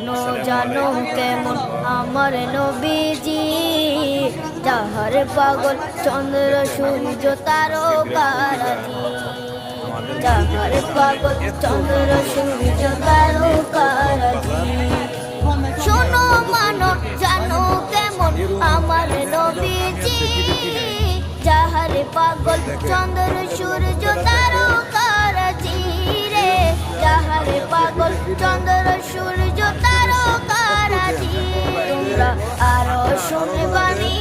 জানো জানো কেমন আমার নবীজি, যাহার পাগল চন্দ্র সূর্য তারকারাজি, যাহার পাগল চন্দ্র সূর্য তারকারাজি। শোনো মানো জানো কেমন আমার নবীজি, যাহার পাগল চন্দ্র সূর্য তারকারাজি রে, যাহার পাগল চন্দ্র সূর্য তারকারাজি। তোমরা আরো শুনবানি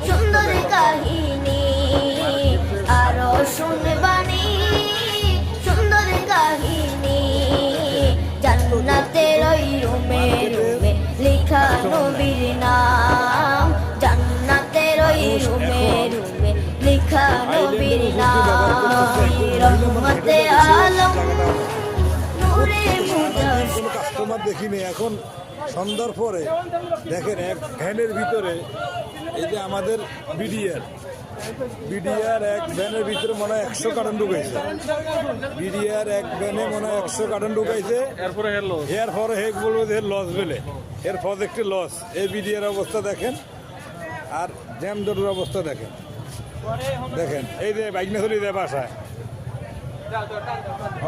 সুন্দর কাহিনী, আরো শুনবানি সুন্দর কাহিনী। জান্নাতের ওই রুমে রুমে লেখা নবীর নাম, জান্নাতের ওই রুমে রুমে লেখা নবীর নাম। রহমতে আলম নূরে মুজাসসাম। কাস্টমার দেখিনি এখন সন্ধ্যার পরে দেখেন এক ভ্যানের ভিতরে এই যে আমাদের বিডিআর এক ভ্যানের ভিতরে মনে হয় 100 কার্টন ঢুকাইছে। বিডিআর এক ভ্যানে মনে হয় 100 কার্টন ঢুকাইছে। এরপরে হেক বলবো যে লস বেলে এর প্রজেক্টে লস। এই বিডিআর অবস্থা দেখেন আর জ্যাম জটের অবস্থা দেখেন। দেখেন এই যে বাইক না চলে যায় বাসায়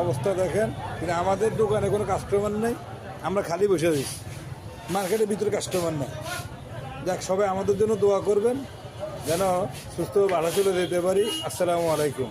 অবস্থা দেখেন। কিন্তু আমাদের দোকানে কোনো কাস্টমার নেই, আমরা খালি বসে আছি, মার্কেটের ভিতরে কাস্টমার নেই। যাক, সবাই আমাদের জন্য দোয়া করবেন যেন সুস্থ ভালো চলে যেতে পারি। আসসালামু আলাইকুম।